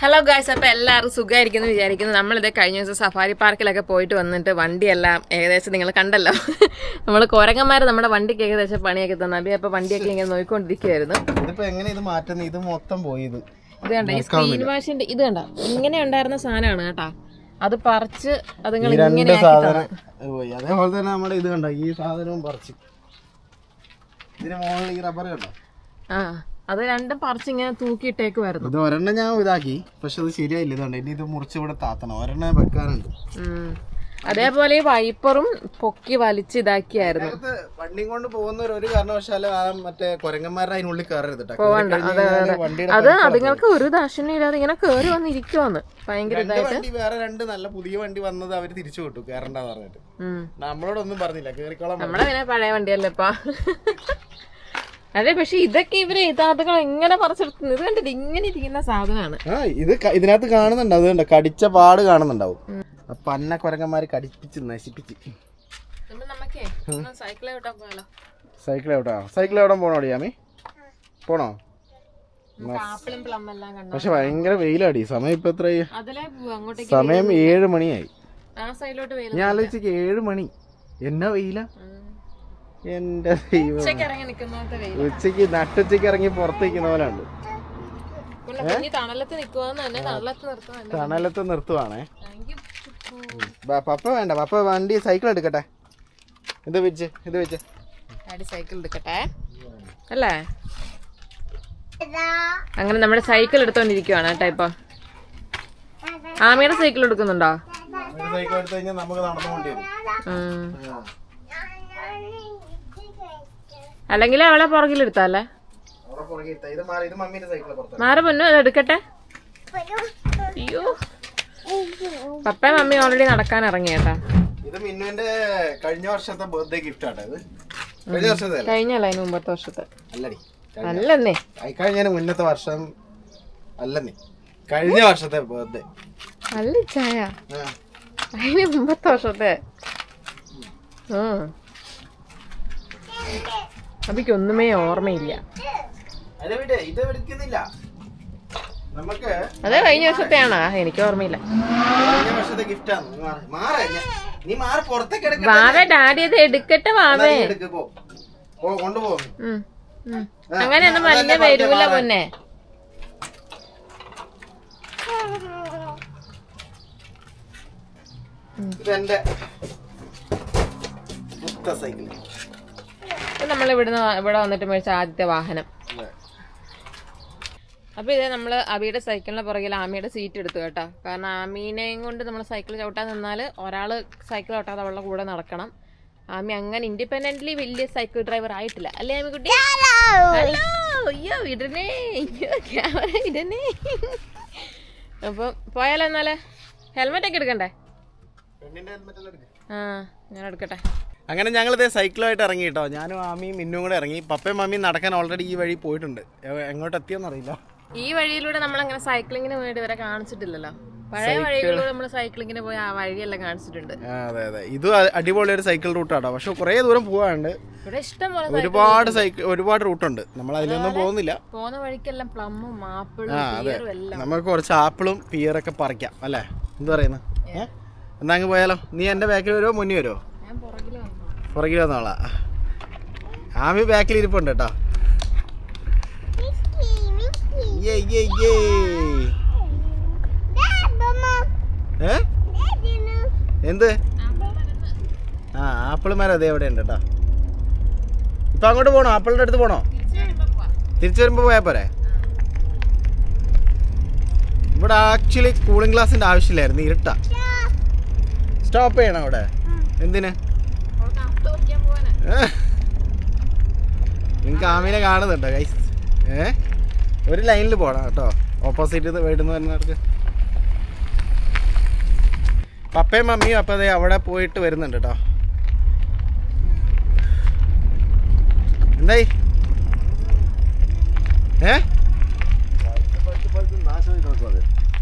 Hello guys, അപ്പോൾ എല്ലാവരും സുഖമായിരിക്കുന്നു വിചാരിക്കുന്നു. നമ്മളിത് കഴിഞ്ഞ ദിവസം സഫാരി പാർക്കിലൊക്കെ പോയിട്ട് വന്നിട്ട് വണ്ടിയെല്ലാം ഏകദേശം നിങ്ങൾ കണ്ടല്ലോ. നമ്മൾ കോരങ്ങന്മാർ നമ്മുടെ വണ്ടിക്ക് ഏകദേശം പണിയൊക്കെ തന്നെ. അപ്പോൾ വണ്ടിയൊക്കെ ഇങ്ങനെ നോക്കിക്കൊണ്ടിരിക്കുകയായിരുന്നു. ഇതിപ്പോ എങ്ങനെ ഇത് മാറ്റുന്നത്? ഇത് മൊത്തം പോയി. ഇത് കണ്ട ഈ സ്ക്രീൻ വാഷിന്റെ ഇത് കണ്ട ഇങ്ങനെ ഉണ്ടായിരുന്ന സാധനമാണ് കേട്ടാ. അത് പറിച്ച് അത് നിങ്ങൾ ഇങ്ങനെ പോയി. അതേപോലെ തന്നെ നമ്മുടെ ഇത് കണ്ടോ, ഈ സാധനവും പറിച്ച് ഇതിന് മുകളിൽ ഈ റബ്ബർ കണ്ടോ, അത് രണ്ടും പറിച്ച് ഇങ്ങനെ തൂക്കിയിട്ടേക്കുമായിരുന്നു. ഇത് ഒരെണ്ണം ഞാൻ ഇതാക്കി, പക്ഷെ അത് ശരിയായില്ല. ഇതുണ്ട്, ഇനി ഇത് മുറിച്ച് ഇവിടെ താത്തണം. ഒരെണ്ണം വെക്കാനുണ്ട്. അതേപോലെ ഈ വൈപ്പറും പൊക്കി വലിച്ച് ഇതാക്കിയായിരുന്നു. വണ്ടിയും കൊണ്ട് പോകുന്നവർ ഒരു കാരണവശാലും ആ മറ്റേ കുരങ്ങന്മാരുടെ അതിനുള്ളിൽ കയറരുത്. അത് അതുങ്ങൾക്ക് ഒരു ദാക്ഷിണ്യം ഇല്ലാതെ ഇങ്ങനെ കേറി വന്നിരിക്കുവാന്ന് ഭയങ്കര ഇതായിട്ട്. വേറെ രണ്ട് നല്ല പുതിയ വണ്ടി വന്നത് അവര് തിരിച്ചു വിട്ടു, കയറണ്ടെന്ന് പറഞ്ഞിട്ട്. നമ്മളോടൊന്നും പറഞ്ഞില്ല, കേറിക്കോളാം. നമ്മളങ്ങനെ പഴയ വണ്ടിയല്ലേ ഇപ്പൊ. അതെ, പക്ഷെ ഇതൊക്കെ ഇവര് ഇതാതുകൾ എങ്ങനെ പറിച്ചെടുക്കുന്നത്? ഇത് കണ്ടിട്ട് ഇങ്ങനെ ഇരിക്കുന്ന സാധനമാണ്. ഇത് ഇതിനകത്ത് കാണുന്നുണ്ട്, അത് കണ്ട കടിച്ച പാട് കാണുന്നുണ്ടാവും. പന്ന കുരങ്ങന്മാര് കടിപ്പിച്ച് നശിപ്പിച്ച്. സൈക്കിൾ എവിടെ പോണോ ഡിയാമി? പോണോ? പക്ഷെ ഭയങ്കര വെയിലാടി. സമയം ഇപ്പൊ എത്രയായി? സമയം 7 മണിയായി. ഞാൻ ആലോചിച്ചേക്ക് 7 മണി എന്നാ വെയില. എന്റെ ദൈവം, ഉച്ചക്ക് നട്ടുച്ചക്ക് ഇറങ്ങി പുറത്തേക്കുന്ന പോലെ ഉണ്ട്. തണലത്ത് നിർത്തുവാണേ. പപ്പ വേണ്ട, പപ്പ വണ്ടി സൈക്കിൾ എടുക്കട്ടെ. ഇത് വെച്ച് സൈക്കിൾ എടുക്കട്ടെ അല്ലേ? അങ്ങനെ നമ്മുടെ സൈക്കിൾ എടുത്തോണ്ടിരിക്കുവാണ് കേട്ടോ ഇപ്പൊ. ആമിയുടെ സൈക്കിൾ എടുക്കുന്നുണ്ടോ? സൈക്കിൾ എടുത്തു കഴിഞ്ഞാൽ നമുക്ക് നടന്നുകൊണ്ടേ അല്ലെങ്കിൽ അവളെ പുറകിലെടുത്താലേ? മാറി പൊന്നു, അത് എടുക്കട്ടെ. അയ്യോ, പപ്പയും മമ്മി ഓൾറെഡി നടക്കാൻ ഇറങ്ങി കേട്ടാ. ഇത് മിന്നുവിന്റെ കഴിഞ്ഞ വർഷത്തെ ബർത്ത്ഡേ ഗിഫ്റ്റ് ആട്ടോ. ഇത് കഴിഞ്ഞല്ല, അതിന് മുമ്പത്തെ വർഷത്തെ അല്ലടി. അല്ലെന്നേ, കഴിഞ്ഞ മുന്നത്തെ വർഷം അല്ലെന്നേ, കഴിഞ്ഞ വർഷത്തെ ബർത്ത്ഡേ അല്ല ചായ, അതിന് മുമ്പത്തെ വർഷത്തെ. അപ്പൊക്കൊന്നുമേ ഓർമ്മയില്ല. അതെ, കഴിഞ്ഞ വർഷത്തെയാണോ? എനിക്ക് ഓർമ്മയില്ല. വാവേ, ഡാഡി അത് എടുക്കട്ടെ വാവേ. അങ്ങനെയൊന്നും വലിയ വരൂല പൊന്നെ. നമ്മൾ ഇവിടെ വന്നിട്ട് മേടിച്ച ആദ്യത്തെ വാഹനം. അപ്പൊ ഇതേ നമ്മള് അബിയുടെ സൈക്കിളിന് പുറകിൽ ആമിയുടെ സീറ്റ് എടുത്തു കേട്ടോ. കാരണം ആമീനെയും കൊണ്ട് നമ്മൾ സൈക്കിൾ ചവിട്ടാൻ നിന്നാല് ഒരാള് സൈക്കിൾ ചവിട്ടാതെ അവളുടെ കൂടെ നടക്കണം. ആമി അങ്ങനെ ഇൻഡിപെൻഡന്റ്ലി വലിയ സൈക്കിൾ ഡ്രൈവർ ആയിട്ടില്ല, അല്ലേ ആമിക്കുട്ടി? ഹലോ, അയ്യോ ഇടനേ, ക്യാമറ ഇടനേ. അപ്പൊ പോയാലോ എന്നാല്? ഹെൽമെറ്റ് ഒക്കെ എടുക്കണ്ടേ? ഞാൻ എടുക്കട്ടെ. അങ്ങനെ ഞങ്ങളിതേ സൈക്കിളുമായിട്ട് ഇറങ്ങി കേട്ടോ. ഞാനും ആമിയും മിന്നും കൂടെ ഇറങ്ങി. പപ്പയും മമ്മിയും നടക്കാൻ ഓൾറെഡി ഈ വഴി പോയിട്ടുണ്ട്. എങ്ങോട്ട് എത്തിയെന്നറിയില്ല. ഈ വഴിയിലൂടെ നമ്മളങ്ങനെ സൈക്ലിങ്ങിന് വേണ്ടി വരെ കാണിച്ചിട്ടില്ലല്ലോ. പഴയ വഴികളിലൂടെ നമ്മൾ സൈക്ലിങ്ങിന് പോയി ആ വഴിയെല്ലാം കാണിച്ചിട്ടുണ്ട്. അതെ അതെ, ഇത് അടിപൊളി ഒരു സൈക്കിൾ റൂട്ടാട്ടോ. പക്ഷെ കുറെ ദൂരം പോവാണ്ട്. ഇവിടെ ഇഷ്ടം പോലെ ഒരുപാട് റൂട്ടുണ്ട്. നമ്മൾ അതിലൊന്നും പോകുന്നില്ല. പോകുന്ന വഴിക്കെല്ലാം പ്ലമ്മും ആപ്പിളും പിയറും എല്ലാം. നമുക്ക് കുറച്ച് ആപ്പിളും പിയറൊക്കെ പറിക്കാം അല്ലേ? എന്ത് പറയുന്നു? എന്നാ അങ്ങ് പോയാലോ? നീ എന്റെ ബാക്കിൽ വരുമോ മുന്നിൽ വരുമോ? പുറകിൽ വന്നോളാ. ആമി ബാക്കിൽ ഇരിപ്പുണ്ട് കേട്ടോ. എന്ത്? ആപ്പിൾ മരം അതേ എവിടെ ഉണ്ട് കേട്ടോ. ഇപ്പൊ അങ്ങോട്ട് പോണോ? ആപ്പിളിന്റെ അടുത്ത് പോണോ? തിരിച്ചു വരുമ്പോ പോയാ പോരെ? ഇവിടെ ആക്ച്വലി കൂളിംഗ് ഗ്ലാസിന്റെ ആവശ്യമില്ലായിരുന്നു, ഇരുട്ടാ. സ്റ്റോപ്പ് ചെയ്യണം അവിടെ. എന്തിന്? നിങ്ങൾക്ക് ആമീനെ കാണുന്നുണ്ടോ ഗൈസ്? ഒരു ലൈനിൽ പോകണം കേട്ടോ, ഓപ്പോസിറ്റ് വീടെന്ന് വരുന്നവർക്ക്. പപ്പയും മമ്മിയും അപ്പം അതെ അവിടെ പോയിട്ട് വരുന്നുണ്ട് കേട്ടോ. എന്തായി?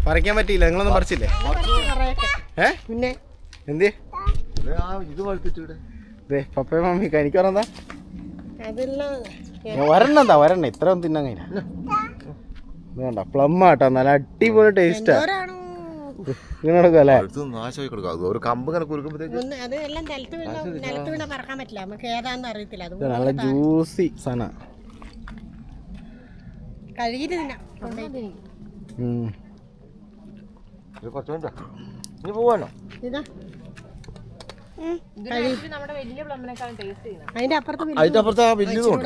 പറിക്കാൻ പറ്റിയില്ല? നിങ്ങളൊന്നും പറിച്ചില്ലേ? പിന്നെ എന്ത്? പപ്പയും മമ്മി കഴിക്കാറെന്താ? ഒരെണ്ണം ഇത്ര ഒന്നും തിന്നാൻ കഴിയില്ല. വേണ്ട പ്ലം ആട്ടോ, നല്ല അടിപൊളി ടേസ്റ്റാ. ഇങ്ങനെ കൊടുക്കും അല്ലേ? ഒരു കമ്പ് ഇങ്ങനെ കുറുക്കുമ്പോഴത്തേക്ക് നല്ല ജ്യൂസി സാധനം. കുറച്ച് വേണ്ട ഇനി പോവാനോ? അതിന്റെ അപ്പുറത്ത് ആ വലിയതുണ്ട്.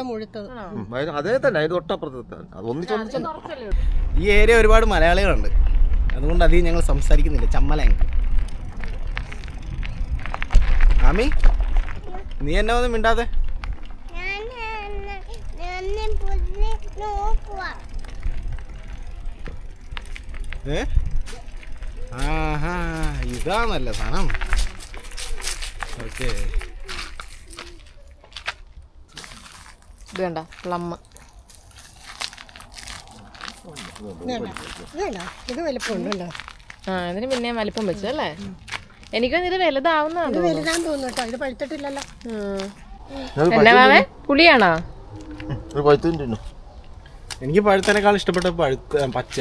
അതേ തന്നെ അതിന്റെ തൊട്ടപ്പുറത്ത് ഒന്നിച്ചൊന്നിച്ച്. ഈ ഏരിയ ഒരുപാട് മലയാളികളുണ്ട്, അതുകൊണ്ട് അധികം ഞങ്ങൾ സംസാരിക്കുന്നില്ല. ചമ്മലാങ്. ആമി, നീ എന്നെ ഒന്നും മിണ്ടാതെ. ആഹാ, ഇതാണല്ല സാധനം. ഓക്കെ, ഇത് വേണ്ട പ്ലം. ആ, ഇതിന് പിന്നെ വലിപ്പം വെച്ചു അല്ലേ? എനിക്കൊന്നും ഇത് വലുതാവുന്നതാണ് എന്നാ മാവേ? പുളിയാണോ? എനിക്ക് പഴുത്തനേക്കാൾ ഇഷ്ടപ്പെട്ട പച്ച.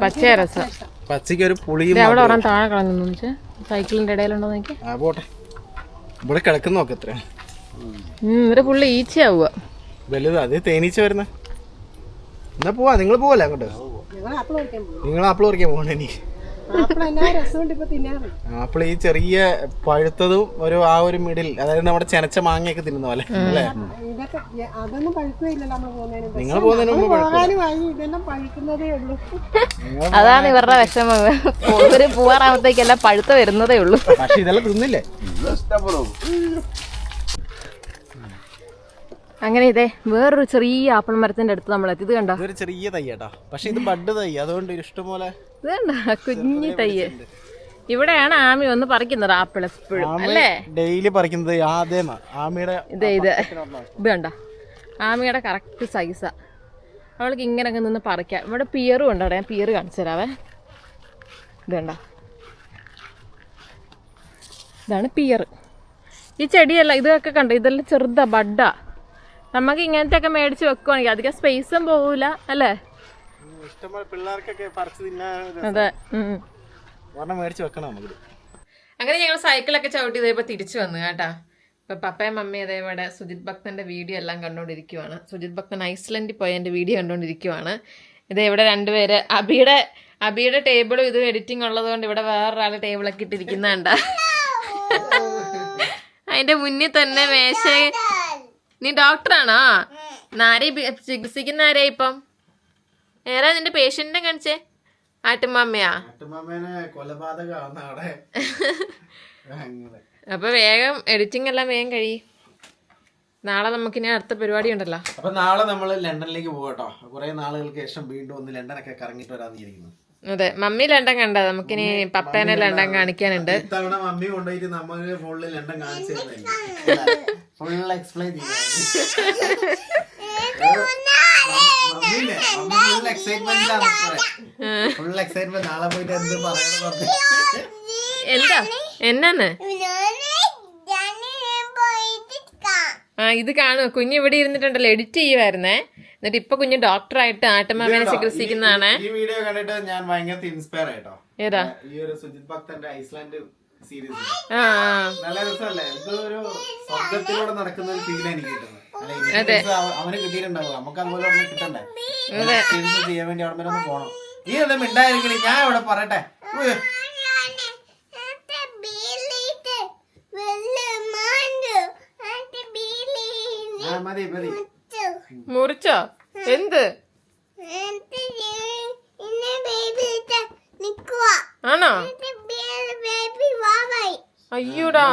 പച്ച രസം. പച്ചയ്ക്ക് ഒരു പുളിയും. അവിടെ ഒരാൻ താഴെ കളഞ്ഞു സൈക്കിളിന്റെ ഇടയിലുണ്ടോ നോക്കി. പോട്ടെ, ഇവിടെ കിടക്കുന്ന നോക്ക് എത്ര. ഇവിടെ പുള്ളി ഈച്ചയാവുക വലുത്. അത് തേനീച്ച വരുന്ന. എന്നാ പോവാ, നിങ്ങൾ പോവല്ലേ അങ്ങോട്ട്? നിങ്ങൾ ആപ്പിൾ പറിക്കാൻ പോകണേ. എനിക്ക് ആപ്പിൾ ഈ ചെറിയ പഴുത്തതും ഒരു ആ ഒരു മിഡിൽ, അതായത് നമ്മുടെ ചെനച്ച മാങ്ങയൊക്കെ തിന്നുന്ന പോലെ അല്ലേ? നിങ്ങൾ പോകുന്നതിന് മുമ്പ് അതാണ് ഇവരുടെ വിഷമം. ഇവര് പോവാറാകുമ്പത്തേക്കെല്ലാം പഴുത്ത വരുന്നതേ ഉള്ളൂ. പക്ഷെ ഇതെല്ലാം തിന്നില്ലേ? അങ്ങനെ ഇതേ വേറൊരു ചെറിയ ആപ്പിൾ മരത്തിന്റെ അടുത്ത് നമ്മളെത്തി. ഇത് കണ്ടോ? ഇതൊരു ചെറിയ തയ്യാട്ടാ, പക്ഷെ ഇത് ബഡ് തൈ, അതുകൊണ്ട് ഇഷ്ടംപോലെ. ഇത് കണ്ടോ കുഞ്ഞു തയ്യ്. ഇവിടെയാണ് ആമി വന്ന് പറിക്കുന്നത് ആപ്പിൾ എപ്പോഴും അല്ലേ? ഡെയിലി പറിക്കുന്നത് ആമിയുടെ. ഇത് കണ്ട ആമിയുടെ കറക്റ്റ് സൈസാ. അവൾക്ക് ഇങ്ങനെയൊക്കെ നിന്ന് പറിക്കാം. ഇവിടെ പിയറും ഉണ്ട്. അവിടെ ഞാൻ പിയർ കാണിച്ചു തരാവേ. ഇത് കണ്ട, ഇതാണ് പിയർ. ഈ ചെടിയല്ല, ഇതൊക്കെ കണ്ടോ, ഇതെല്ലാം ചെറുതാ, ബഡാ. നമുക്ക് ഇങ്ങനത്തെ ഒക്കെ മേടിച്ച് വെക്കുവാണെങ്കിൽ അധികം സ്പേസും പോകൂല അല്ലേ? അതെ, മേടിച്ച് വെക്കണം നമുക്ക്. അങ്ങനെ ഞങ്ങൾ സൈക്കിളൊക്കെ ചവിട്ടി ഇതേപോലെ തിരിച്ചു വന്നു കേട്ടാ. ഇപ്പൊ പപ്പയും മമ്മിയും അതേപോലെ സുജിത് ഭക്തന്റെ വീഡിയോ എല്ലാം കണ്ടോണ്ടിരിക്കുവാണ്. സുജിത് ഭക്തൻ ഐസ്ലൻഡിൽ പോയ എന്റെ വീഡിയോ കണ്ടോണ്ടിരിക്കുവാണ്. ഇത് ഇവിടെ രണ്ടുപേര് അബിയുടെ ടേബിളും ഇതും എഡിറ്റിംഗ് ഉള്ളത് കൊണ്ട് ഇവിടെ വേറൊരാള് ടേബിളൊക്കെ ഇട്ടിരിക്കുന്നുണ്ട. അതിന്റെ മുന്നിൽ തന്നെ മേശ. നീ ഡോക്ടറാണോ? ആരെ ചികിത്സിക്കുന്ന ആരാ ഇപ്പം? ഏതാ നിന്റെ പേഷ്യന്റിനെ കാണിച്ചേ? ആട്ടുമാമ്മയാ? അപ്പൊ വേഗം എഡിറ്റിംഗ് എല്ലാം വേഗം കഴിയും. നാളെ നമുക്കിനി അടുത്ത പരിപാടി ഉണ്ടല്ലോ. അപ്പൊ നാളെ നമ്മള് ലണ്ടനിലേക്ക് പോകട്ടോ. കുറെ നാളുകൾക്ക് ശേഷം വീണ്ടും ഒന്ന് ലണ്ടനൊക്കെ കറങ്ങിട്ട് വരാന്ന് വിചാരിക്കുന്നു. അതെ, മമ്മി ലണ്ടൻ കണ്ട, നമുക്കിനി പപ്പേനെ ലണ്ടൻ കാണിക്കാനുണ്ട്. ഇത്തവണ മമ്മി കൊണ്ടുപോയിട്ട് നമുക്ക് ഫുള്ള് ലണ്ടൻ കാണിച്ചു ഫുൾ എക്സ്പ്ലെയിൻ ഫുൾ എക്സൈറ്റ്മെന്റ്. നാളെ പോയിട്ട് എന്ത് പറയണം. എന്താ എന്നാന്ന്? ഇത് കാണുക. കുഞ്ഞ് ഇവിടെ ഇരുന്നിട്ടുണ്ടല്ലോ, എഡിറ്റ് ചെയ്യുമായിരുന്നേ. എന്നിട്ട് ഇപ്പൊ കുഞ്ഞ് ഡോക്ടറായിട്ട് ആട്ടുമാമേനെ ചികിത്സിക്കുന്നതാണ്. ഈ വീഡിയോ കണ്ടിട്ട് ഞാൻ ഭയങ്കര ഇൻസ്പയർ ആയിട്ടോ. ഏതാ? ഈ ഒരു സുജിത് ഭക്തന്റെ ഐസ്ലാൻഡ് സീരീസ് നല്ല രസമല്ലേ? ഇതൊരു സ്വർഗത്തിലൂടെ നടക്കുന്ന ഒരു ഫീൽ എനിക്ക് കിട്ടുന്നത്. അവന് കിട്ടിയിട്ടുണ്ടാവും, നമുക്ക് അതുപോലെ ഒന്നും കിട്ടണ്ടേ? എക്സ്പീരിയൻസ് ചെയ്യാൻ വേണ്ടി അവിടെ വരെ ഒന്ന് പോണം. നീ ഒന്നും മിണ്ടായിരിക്കില്ല, ഞാൻ ഇവിടെ പറയട്ടെ. മതി മതി. മുറിച്ചോ? എന്ത് ആണോ? അയ്യോടാ.